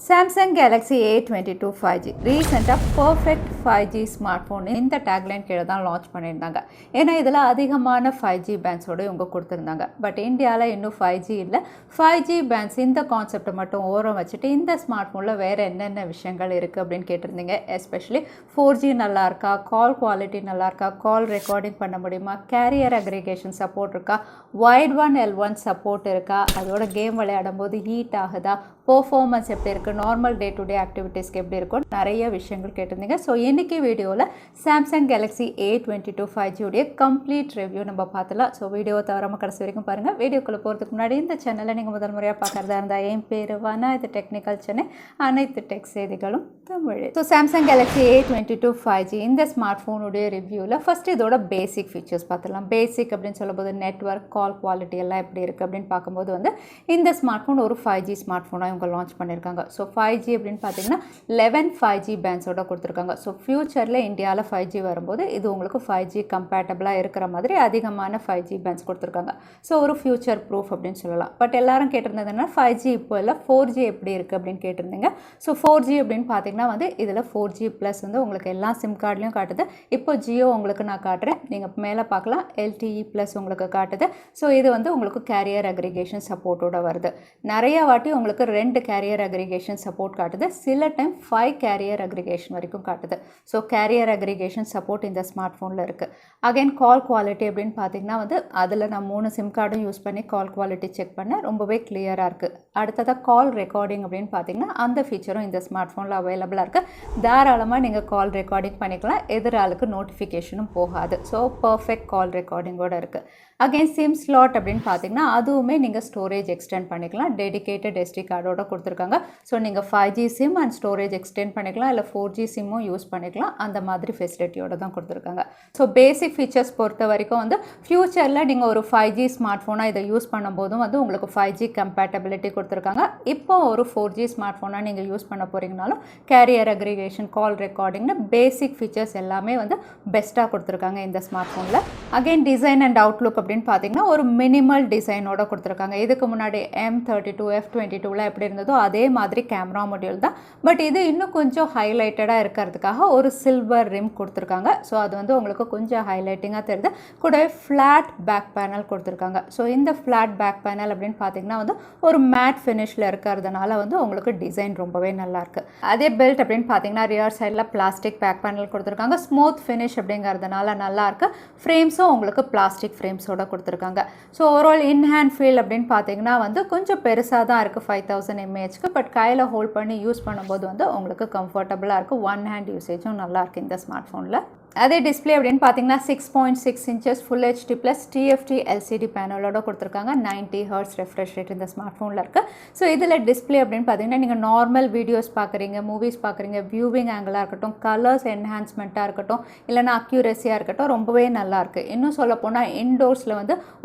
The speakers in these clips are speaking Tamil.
Samsung Galaxy A22 5G ரீசெண்டாக பர்ஃபெக்ட் 5G ஸ்மார்ட் ஃபோன் இந்த டேக்லைன் கீழே தான் லான்ச் பண்ணியிருந்தாங்க. ஏன்னா இதில் அதிகமான 5G பேண்ட்ஸோடு இவங்க கொடுத்துருந்தாங்க. பட் இந்தியாவில் இன்னும் 5G இல்லை. 5G பேண்ட்ஸ் இந்த கான்செப்டை மட்டும் ஓரம் வச்சுட்டு இந்த ஸ்மார்ட் ஃபோனில் வேறு என்னென்ன விஷயங்கள் இருக்குது அப்படின்னு கேட்டிருந்தீங்க. எஸ்பெஷலி 4G நல்லா இருக்கா, கால் குவாலிட்டி நல்லா இருக்கா, கால் ரெக்கார்டிங் பண்ண முடியுமா, கேரியர் அக்ரிகேஷன் சப்போர்ட் இருக்கா, வைட் ஒன் L1 சப்போர்ட் இருக்கா, அதோட கேம் விளையாடும் போது ஹீட் ஆகுதா, பெர்ஃபார்மன்ஸ் எப்படி இருக்குது, நார்மல் டே டு டே ஆக்டிவிட்டீஸ்க்கு எப்படி இருக்கும், நிறைய விஷயங்கள் கேட்டிருந்தீங்க. ஸோ இன்றைக்கி வீடியோவில் சாம்சங் கேலக்ஸி A22 5G உடைய கம்ப்ளீட் ரிவ்யூ நம்ம பார்த்துலாம். ஸோ வீடியோவை தவறாமல் கடைசி வரைக்கும் பாருங்கள். வீடியோக்குள்ளே போகிறதுக்கு முன்னாடி இந்த சேனலை நீங்கள் முதல் முறையாக பார்க்குறதா இருந்தால் என் பேர் வானா, இது டெக்னிக்கல் சென்னை, அனைத்து டெக் செய்திகளும் Tamil. So Samsung Galaxy A22 5G இந்த ஸ்மார்ட் ஃபோனுடைய ரிவ்யூவில் ஃபஸ்ட்டு இதோட பேசிக் ஃபீச்சர்ஸ் பார்த்துலாம். பேசிக் அப்படின்னு சொல்லும்போது நெட்வொர்க், கால் குவாலிட்டி எல்லாம் எப்படி இருக்குது அப்படின்னு பார்க்கும்போது இந்த ஸ்மார்ட் ஃபோன் ஒரு 5G ஸ்மார்ட் ஃபோனாக இவங்க லான்ச் பண்ணியிருக்காங்க. ஸோ 5G அப்படின்னு பார்த்தீங்கன்னா 11 5G பேண்ட்ஸோட கொடுத்துருக்காங்க. ஸோ ஃபியூச்சரில் இந்தியாவில் 5G வரும்போது இது உங்களுக்கு 5G கம்பேட்டபிளாக இருக்கிற மாதிரி அதிகமான 5G பேண்ட்ஸ் கொடுத்துருக்காங்க. ஸோ ஒரு ஃபியூச்சர் ப்ரூஃப் அப்படின்னு சொல்லலாம். பட் எல்லாரும் கேட்டிருந்ததுன்னா 5G இப்போ இல்லை 4G எப்படி இருக்குது அப்படின்னு கேட்டிருந்தீங்க. ஸோ 4G அப்படின்னு பார்த்தீங்கன்னா இதில் 4G ப்ளஸ் உங்களுக்கு எல்லா சிம் கார்ட்லேயும் காட்டுது. இப்போ ஜியோ உங்களுக்கு நான் காட்டுறேன், நீங்கள் மேலே பார்க்கலாம் LTE ப்ளஸ் உங்களுக்கு காட்டுது. ஸோ இது உங்களுக்கு கேரியர் அக்ரிகேஷன் சப்போர்ட்டோட வருது. நிறைய வாட்டி உங்களுக்கு 2 கேரியர் அக்ரிகேஷன் சப்போர்ட் காட்டுது, சில டைம் 5 கேரியர் அக்ரிகேஷன் வரைக்கும் காட்டுது. ஸோ கேரியர் அக்ரிகேஷன் சப்போர்ட் இந்த ஸ்மார்ட் ஃபோனில் இருக்குது. அகைன் கால் குவாலிட்டி அப்படின்னு பார்த்தீங்கன்னா அதில் நான் 3 சிம் கார்டும் யூஸ் பண்ணி கால் குவாலிட்டி செக் பண்ணேன், ரொம்பவே கிளியராக இருக்குது. அடுத்ததாக கால் ரெக்கார்டிங் அப்படின்னு பார்த்தீங்கன்னா அந்த ஃபீச்சரும் இந்த ஸ்மார்ட் ஃபோனில் அவைலபிளாக இருக்குது. தாராளமாக நீங்கள் கால் ரெக்கார்டிங் பண்ணிக்கலாம், எதிராளுக்கு நோட்டிஃபிகேஷனும் போகாது. ஸோ பர்ஃபெக்ட் கால் ரெக்கார்டிங்கோடு இருக்குது. அகைன் சிம் ஸ்லாட் அப்படின்னு பார்த்தீங்கன்னா அதுவுமே நீங்கள் ஸ்டோரேஜ் எக்ஸ்டெண்ட் பண்ணிக்கலாம். டெடிகேட்டட் SD கார்டோட கொடுத்துருக்காங்க. ஸோ நீங்கள் 5G sim and storage extend பண்ணிக்கலாம், இல்லை 4G சிம்மும் யூஸ் பண்ணிக்கலாம். அந்த மாதிரி ஃபெசிலிட்டியோட தான் கொடுத்துருக்காங்க. ஸோ பேசிக் ஃபீச்சர்ஸ் பொறுத்த வரைக்கும் ஃபியூச்சரில் நீங்கள் ஒரு 5G ஸ்மார்ட் ஃபோனாக இதை யூஸ் பண்ணும்போதும் உங்களுக்கு 5G கம்பேட்டபிலிட்டி கொடுத்துருக்காங்க. இப்போ ஒரு 4G ஸ்மார்ட் ஃபோனாக நீங்கள் யூஸ் பண்ண போகிறீங்கனாலும் கேரியர் அக்ரிகேஷன், கால் ரெக்கார்டிங்னு பேசிக் ஃபீச்சர்ஸ் எல்லாமே பெஸ்ட்டாக கொடுத்துருக்காங்க இந்த ஸ்மார்ட் ஃபோனில். அகைன் டிசைன் அண்ட் அவுட்லுக் அப்படின்னு பார்த்தீங்கன்னா ஒரு மினிமல் டிசைனோட கொடுத்துருக்காங்க. இதுக்கு முன்னாடி M32 F22லாம் எப்படி இருந்ததோ அதே மாதிரி கேமரா மாடியூல் தான். பட் இது இன்னும் கொஞ்சம் ஹைலைட்டடாக இருக்கிறதுக்காக ஒரு சில்வர் ரிம் கொடுத்துருக்காங்க. ஸோ அது உங்களுக்கு கொஞ்சம் ஹைலைட்டிங்காக தெரியுது. கூடவே ஃப்ளாட் பேக் பேனல் கொடுத்துருக்காங்க. ஸோ இந்த ஃப்ளாட் பேக் பேனல் அப்படின்னு பார்த்தீங்கன்னா ஒரு மேட் ஃபினிஷில் இருக்கிறதுனால உங்களுக்கு டிசைன் ரொம்பவே நல்லாயிருக்கு. அதே பெல்ட் அப்படின்னு பார்த்தீங்கன்னா ரியர் சைடில் பிளாஸ்டிக் பேக் பேனல் கொடுத்துருக்காங்க. ஸ்மூத் ஃபினிஷ் அப்படிங்கிறதுனால நல்லாயிருக்கு. ஃப்ரேம்ஸும் உங்களுக்கு பிளாஸ்டிக் ஃப்ரேம்ஸோட கொடுத்துருக்காங்க. ஸோ ஓவரால் இன்ஹேண்ட் ஃபீல் அப்படின்னு பார்த்தீங்கன்னா கொஞ்சம் பெருசாக தான் இருக்குது 5000 mAhக்கு. பட் கையில் ஹோல்ட் பண்ணி யூஸ் பண்ணும்போது உங்களுக்கு கம்ஃபர்டபுளாக இருக்குது. ஒன் ஹேண்ட் யூசேஜும் நல்லாயிருக்கு இந்த ஸ்மார்ட் ஃபோனில். அதே டிஸ்பிளே அப்படின்னு பார்த்தீங்கன்னா 6.6 inches full HD plus TFT LCD பேனலோட கொடுத்துருக்காங்க. 90 Hz ரெஃப்ரெஷ் ரேட் இந்த ஸ்மார்ட் ஃபோனில் இருக்குது. ஸோ இதில் டிஸ்பிளே அப்படின்னு பார்த்தீங்கன்னா நீங்கள் நார்மல் வீடியோஸ் பார்க்குறீங்க, மூவிஸ் பார்க்குறீங்க, வியூவிங் ஆங்கிளாக இருக்கட்டும், கலர்ஸ் என்ஹான்ஸ்மெண்ட்டாக இருக்கட்டும், இல்லைனா அக்யூரஸியாக இருக்கட்டும், ரொம்பவே நல்லாயிருக்கு. இன்னும் சொல்லப்போனால் இன்டோர்ஸில்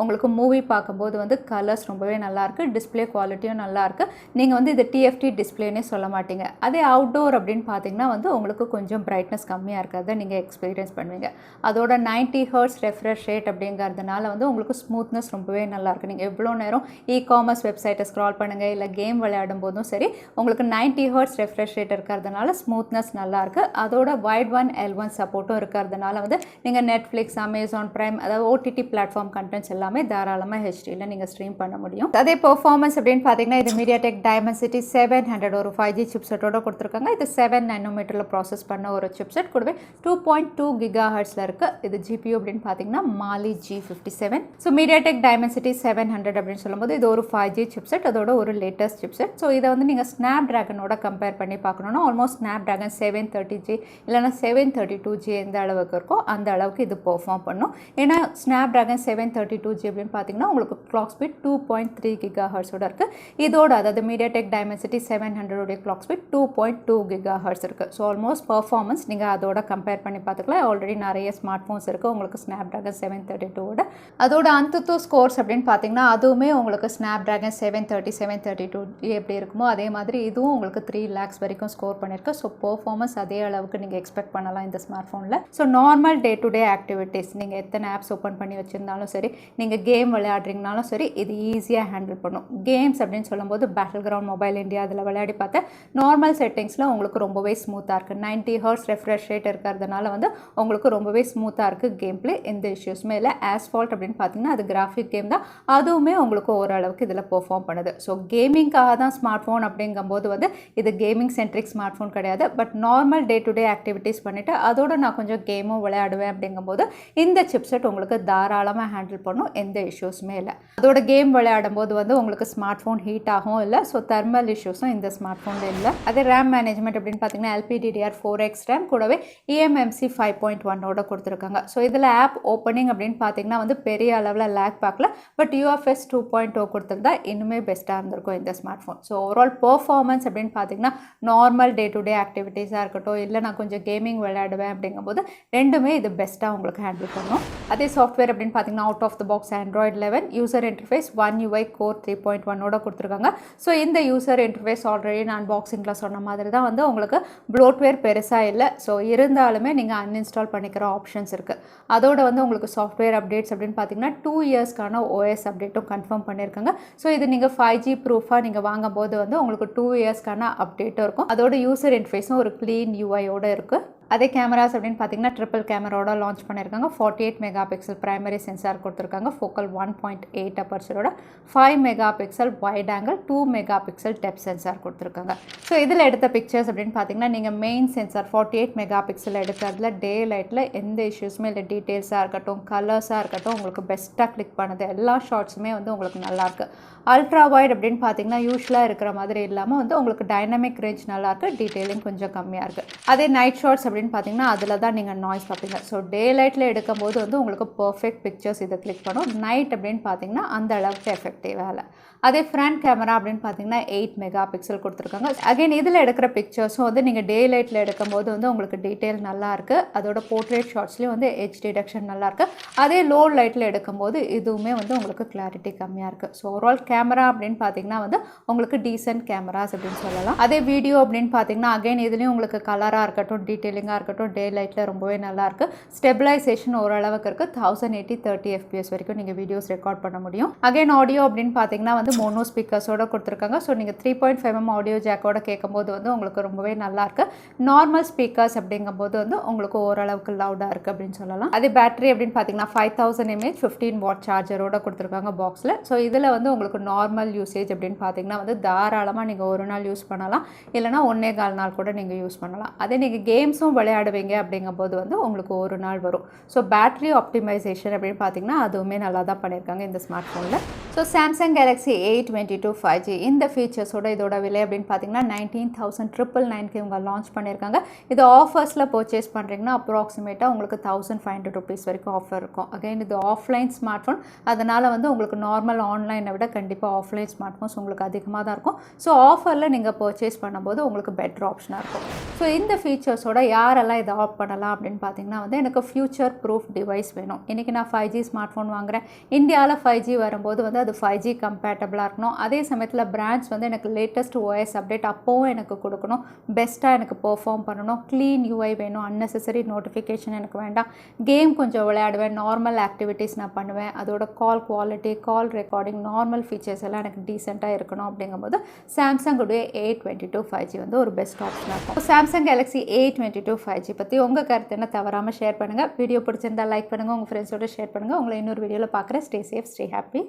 உங்களுக்கு மூவி பார்க்கும்போது கலர்ஸ் ரொம்பவே நல்லாயிருக்கு. டிஸ்பிளே குவாலிட்டியும் நல்லாயிருக்கு. நீங்கள் இது TFT டிஸ்பிளேனே சொல்ல மாட்டீங்க. அதே அவுட்டோர் அப்படின்னு பார்த்தீங்கன்னா உங்களுக்கு கொஞ்சம் பிரைட்னஸ் கம்மியாக இருக்கிறத நீங்கள் எக்ஸ்பீரியன்ஸ் பண்ணுவீங்க. அதோட 90 Hz ரெஃப்ரெஷ் ரேட் அப்படிங்கிறதுனால உங்களுக்கு ஸ்மூத்னஸ் ரொம்பவே நல்லாயிருக்கு. நீங்கள் எவ்வளோ நேரம் காமர்ஸ் வெப்சைட்டை ஸ்க்ரால் பண்ணுங்கள், இல்லை கேம் விளையாடும் போதும் சரி, உங்களுக்கு 90 Hz ரெஃப்ரெஷ் ரேட் இருக்கிறதுனால ஸ்மூத்னஸ் நல்லாயிருக்கு. அதோட வைட் ஒன் L1 சப்போர்ட்டும் இருக்கிறதுனால நீங்கள் நெட்ஃப்ளிக்ஸ், அமேசான் பிரைம், அதாவது OTT பிளாட்ஃபார்ம் கண்டென்ட்ஸ் எல்லாமே தாராளமாக HDயில் நீங்கள் ஸ்ட்ரீம் பண்ண முடியும். அதே பெர்ஃபார்மன்ஸ் அப்படின்னு பார்த்தீங்கன்னா இது MediaTek Dimensity 700 ஒரு 5G சிப்செட்டோட கொடுத்துருக்காங்க. இது 7 nm ப்ராசஸ் பண்ண ஒரு சிப்செட். கூடவே 2.2 GHzல இருக்குது. இது GPU அப்படின்னு பார்த்தீங்கன்னா Mali G57. So MediaTek Dimensity 700 அப்படின்னு சொல்லும்போது இது ஒரு 5G சிப்செட், அதோட ஒரு லேட்டஸ்ட் சிப்செட். ஸோ இதை நீங்கள் ஸ்னாப் ட்ராகனோட கம்பேர் பண்ணி பார்க்கணுன்னா ஆல்மோஸ்ட் ஸ்னாப் ட்ராகன் 730G இல்லைனா 732G எந்த அளவுக்கு இருக்கோ அந்த அளவுக்கு இது பெர்ஃபார்ம் பண்ணும். ஏன்னா ஸ்னாப் ட்ராகன் 732G அப்படின்னு பார்த்தீங்கன்னா உங்களுக்கு கிளாக் ஸ்பீட் 2.3 GHzோட இருக்குது. இதோட அதாவது MediaTek Dimensity 700 உடைய கிளாக் ஸ்பீட் 2.2 GHz இருக்குது. ஸோ ஆல்மோஸ்ட் பெர்ஃபார்மன்ஸ் நீங்கள் அதோட கம்பேர் பண்ணி பார்த்துக்கலாம். ஆல்ரெடி நிறைய ஸ்மார்ட் ஃபோன்ஸ் இருக்குது உங்களுக்கு ஸ்னாப்ட்ராகன் 732 அதோட Antutu ஸ்கோர்ஸ் அப்படின்னு பார்த்தீங்கன்னா அதுவுமே உங்களுக்கு ஸ்னாப்ட்ராகன் 730 732 எப்படி இருக்குமோ அதே மாதிரி இதுவும் உங்களுக்கு 3 lakhs வரைக்கும் ஸ்கோர் பண்ணியிருக்கு. ஸோ பெர்ஃபார்மன்ஸ் அதே அளவுக்கு நீங்கள் எக்ஸ்பெக்ட் பண்ணலாம் இந்த ஸ்மார்ட் ஃபோனில். So normal day to day activities நீங்கள் எத்தனை ஆப்ஸ் ஓப்பன் பண்ணி வச்சுருந்தாலும் சரி, நீங்கள் கேம் விளையாடுறீங்கனாலும் சரி, இது ஈஸியாக ஹேண்டில் பண்ணும். கேம்ஸ் அப்படின்னு சொல்லும்போது பேட்டில் கிரவுண்ட் மொபைல் இந்தியா அதில் விளையாடி பார்த்தேன். நார்மல் செட்டிங்ஸில் உங்களுக்கு ரொம்பவே ஸ்மூத்தாக இருக்குது. 90 Hz ரெஃப்ரெஷ் ரேட் இருக்கிறதுனால வந்து உங்களுக்கு ரொம்பவே ஸ்மூத்தாக இருக்குது கேம் பிளே. எந்த இஷ்யூஸுமே இல்லை. ஆஸ்ஃபால்ட் அப்படின்னு பார்த்தீங்கன்னா அது கிராஃபிக் கேம் தான், அதுவுமே உங்களுக்கு ஓரளவுக்கு இதில் பெர்ஃபார்ம் பண்ணுது. ஸோ கேமிங்காக தான் ஸ்மார்ட் ஃபோன் அப்படிங்கும்போது வந்து இது கேமிங் சென்ட்ரிக் ஸ்மார்ட் ஃபோன் கிடையாது. But normal day to day activities பண்ணிவிட்டு அதோட நான் கொஞ்சம் கேமும் விளையாடுவேன் அப்படிங்கும்போது இந்த சிப்செட் உங்களுக்கு தாராளமாக ஹேண்டில் பண்ணும். எந்த இஷ்யூஸுமே இல்லை. அதோட கேம் விளையாடும் போது வந்து உங்களுக்கு ஸ்மார்ட் ஃபோன் ஹீட் ஆகும் இல்லை. ஸோ தெர்மல் இஷ்யூஸும் இந்த ஸ்மார்ட் ஃபோனில் இல்லை. அதே ரேம் மேனேஜ்மெண்ட் அப்படின்னு பார்த்தீங்கன்னா LPDDR4X ரேம் கூடவே eMMC 5.1 கொடுத்துருக்காங்க. ஸோ இதில் ஆப் ஓப்பனிங் அப்படின்னு பார்த்தீங்கன்னா வந்து பெரிய அளவில் லேக் பார்க்கல. பட் UFS 2.0 கொடுத்துருந்தா இன்னுமே பெஸ்ட்டாக இருந்திருக்கும் இந்த smart phone. So overall performance அப்படின்னு பார்த்தீங்கன்னா நார்மல் டே டு டே ஆக்டிவிட்டீஸாக இருக்கட்டும், இல்லை நான் கொஞ்சம் கேமிங் விளையாடுவேன் அப்படிங்கும்போது ரெண்டுமே இது பெஸ்ட்டாக உங்களுக்கு ஹேண்டில் பண்ணும். அதே சாஃப்ட்வேர் அப்படின்னு பார்த்தீங்கன்னா out of the box Android 11 user interface One UI Core 3.1 கொடுத்துருக்காங்க. ஸோ இந்த யூசர் இன்டர்ஃபேஸ் ஆல்ரெடி நான் பாக்ஸிங்கில் சொன்ன மாதிரி தான் வந்து உங்களுக்கு ப்ளோட்வேர் பெருசாக இல்லை. ஸோ இருந்தாலுமே நீங்கள் அன்இன்ஸ்டால் பண்ணிக்கிற ஆப்ஷன்ஸ் இருக்குது. அதோட வந்து உங்களுக்கு சாஃப்ட்வேர் அப்டேட்ஸ் அப்படின்னு பார்த்தீங்கன்னா 2 இயர்ஸ்க்கான OS அப்டேட்டும் கன்ஃபார்ம் பண்ணியிருக்காங்க. ஸோ இது நீங்கள் 5G ப்ரூஃபாக நீங்கள் வாங்கும்போது வந்து உங்களுக்கு 2 இயர்ஸ்க்கான அப்டேட்டும் இருக்கும். அதோட யூசர் இன்டர்ஃபேஸும் ஒரு க்ளீன் UIயோட இருக்குது. அதே கேமராஸ் அப்படின்னு பார்த்தீங்கன்னா ட்ரிபிள் கேமராவோட லான்ச் பண்ணியிருக்காங்க. 48 மெகா பிக்சல் பிரைமரி சென்சார் கொடுத்துருக்காங்க. Focal 1.8 அப்பர்ச்சரோட 5 mega pixel wide angle 2 mega pixel depth sensor கொடுத்துருக்காங்க. ஸோ இதில் எடுத்த பிக்சர்ஸ் அப்படின்னு பார்த்தீங்கன்னா நீங்கள் மெயின் சென்சார் 48 மெகா பிக்சல் எடுக்கிறதுல டே லைட்டில் எந்த இஷ்யூஸுமே இல்லை. டீட்டெயில்ஸாக இருக்கட்டும், கலர்ஸாக இருக்கட்டும், உங்களுக்கு பெஸ்ட்டாக கிளிக் பண்ணுது. எல்லா ஷார்ட்ஸுமே வந்து உங்களுக்கு நல்லாயிருக்கு. அல்ட்ரா வைட் அப்படின்னு பார்த்தீங்கன்னா யூஸ்வலாக இருக்கிற மாதிரி இல்லாமல் வந்து உங்களுக்கு டைனமிக் ரேஞ்ச் நல்லாயிருக்கு. டீட்டெயிலிங் கொஞ்சம் கம்மியாக இருக்குது. அதே நைட் ஷார்ட்ஸ் அப்படின்னு பார்த்தீங்கன்னா அதில் தான் நீங்கள் நாய்ஸ் பார்ப்பீங்க. ஸோ டே லைட்டில் எடுக்கும்போது வந்து உங்களுக்கு பர்ஃபெக்ட் பிக்சர்ஸ் இதை கிளிக் பண்ணும். நைட் அப்படின்னு பார்த்தீங்கன்னா அந்த அளவுக்கு எஃபெக்டிவாக இல்லை. அதே ஃப்ரண்ட் கேமரா அப்படின்னு பார்த்தீங்கன்னா 8 மெகா பிக்சல் கொடுத்துருக்காங்க. அகைன் இதில் எடுக்கிற பிக்சர்ஸும் வந்து நீங்கள் டே லைட்டில் எடுக்கும்போது வந்து உங்களுக்கு டீட்டெயில் நல்லாயிருக்கு. அதோட போர்ட்ரேட் ஷார்ட்ஸ்லேயும் வந்து எட்ஜ் டிடெக்ஷன் நல்லாயிருக்கு. அதே லோ லைட்டில் எடுக்கும்போது இதுவுமே வந்து உங்களுக்கு கிளாரிட்டி கம்மியாக இருக்குது. ஸோ ஓவரால் கேமரா அப்படின்னு பார்த்தீங்கன்னா வந்து உங்களுக்கு டீசென்ட் கேமராஸ் அப்படின்னு சொல்லலாம். அதே வீடியோ அப்படின்னு பார்த்தீங்கன்னா அகைன் இதுலேயும் உங்களுக்கு கலராக இருக்கட்டும், டீட்டெயிலிங்காக இருக்கட்டும், டே லைட்டில் ரொம்பவே நல்லாயிருக்கு. ஸ்டெபிலைசேஷன் ஓரளவுக்கு இருக்குது. 1080 30 FPS வரைக்கும் நீங்கள் வீடியோஸ் ரெக்கார்ட் பண்ண முடியும். அகைன் ஆடியோ அப்படின்னு பார்த்தீங்கன்னா வந்து மோனோ ஸ்பீக்கர்ஸோட கொடுத்துருக்காங்க. ஸோ நீங்கள் 3.5mm ஆடியோ ஜாக்கோட கேட்கும்போது வந்து உங்களுக்கு ரொம்பவே நல்லாயிருக்கு. நார்மல் ஸ்பீக்கர்ஸ் அப்படிங்கும்போது வந்து உங்களுக்கு ஓரளவுக்கு லவுடாக இருக்குது அப்படின்னு சொல்லலாம். அதே பேட்டரி அப்படின்னு பார்த்தீங்கன்னா 5000 mAh 15 வாட் சார்ஜரோட கொடுத்துருக்காங்க பாக்ஸில். ஸோ இதில் வந்து உங்களுக்கு நார்மல் யூசேஜ் அப்படின்னு பார்த்தீங்கன்னா வந்து தாராளமாக நீங்கள் ஒரு நாள் யூஸ் பண்ணலாம், இல்லைனா 1.25 நாள் கூட நீங்கள் யூஸ் பண்ணலாம். அதே நீங்கள் கேம்ஸும் விளையாடுவீங்க அப்படிங்கும்போது வந்து உங்களுக்கு ஒரு நாள் வரும். ஸோ பேட்டரி ஆப்டிமைசேஷன் அப்படின்னு பார்த்தீங்கன்னா அதுவுமே நல்லா தான் பண்ணியிருக்காங்க இந்த ஸ்மார்ட் ஃபோனில். So Samsung Galaxy A22 5G இந்த ஃபீச்சர்ஸோட இதோட விலை அப்படின்னு பார்த்தீங்கன்னா 19,999 இவங்க லான்ச் பண்ணியிருக்காங்க. இது ஆஃபர்ஸில் பர்ச்சேஸ் பண்ணுறீங்கன்னா அப்ராக்சிமேட்டாக உங்களுக்கு 1,500 rupees வரைக்கும் ஆஃபர் இருக்கும். அகைன் இது ஆஃப்லைன் ஸ்மார்ட் ஃபோன், அதனால் வந்து உங்களுக்கு நார்மல் ஆன்லைனை விட கண்டிப்பாக ஆஃப்லைன் ஸ்மார்ட் ஃபோன்ஸ் உங்களுக்கு அதிகமாக தான் இருக்கும். ஸோ ஆஃபரில் நீங்கள் பர்ச்சேஸ் பண்ணும்போது உங்களுக்கு பெட்டர் ஆப்ஷனாக இருக்கும். ஸோ இந்த ஃபீச்சர்ஸோட யாரெல்லாம் இதை ஆஃப் பண்ணலாம் அப்படின்னு பார்த்தீங்கன்னா வந்து எனக்கு ஃபியூச்சர் ப்ரூஃப் டிவைஸ் வேணும். இன்றைக்கி நான் 5G ஸ்மார்ட் ஃபோன் வாங்குகிறேன். இந்தியாவில் 5G வரும்போது வந்து அது 5G கம்பேட்டபிளாக இருக்கணும். அதே சமயத்தில் பிராண்ட்ஸ் வந்து எனக்கு லேட்டஸ்ட் OS அப்டேட் அப்போவும் எனக்கு கொடுக்கணும். பெஸ்ட்டாக எனக்கு பெர்ஃபார்ம் பண்ணணும். க்ளீன் UI வேணும். அன்னெசரி நோட்டிஃபிகேஷன் எனக்கு வேண்டாம். கேம் கொஞ்சம் விளையாடுவேன். நார்மல் ஆக்டிவிட்டீஸ் நான் பண்ணுவேன். அதோட கால் குவாலிட்டி, கால் ரெக்கார்டிங், நார்மல் ஃபீச்சர்ஸ் எல்லாம் எனக்கு டீசெண்டாக இருக்கணும் அப்படிங்கும்போது சாம்சங் உடைய A22 5G வந்து ஒரு பெஸ்ட் ஆப்ஷனாக இருக்கும். சாம்சங் Galaxy A22 5G பற்றி உங்கள் கருத்து என்ன தவறாமல் ஷேர் பண்ணுங்கள். வீடியோ பிடிச்சிருந்தால் லைக் பண்ணுங்கள், உங்கள் ஃப்ரெண்ட்ஸோட ஷேர் பண்ணுங்கள். உங்களை இன்னொரு வீடியோவில் பார்க்குறேன். Stay safe, stay happy.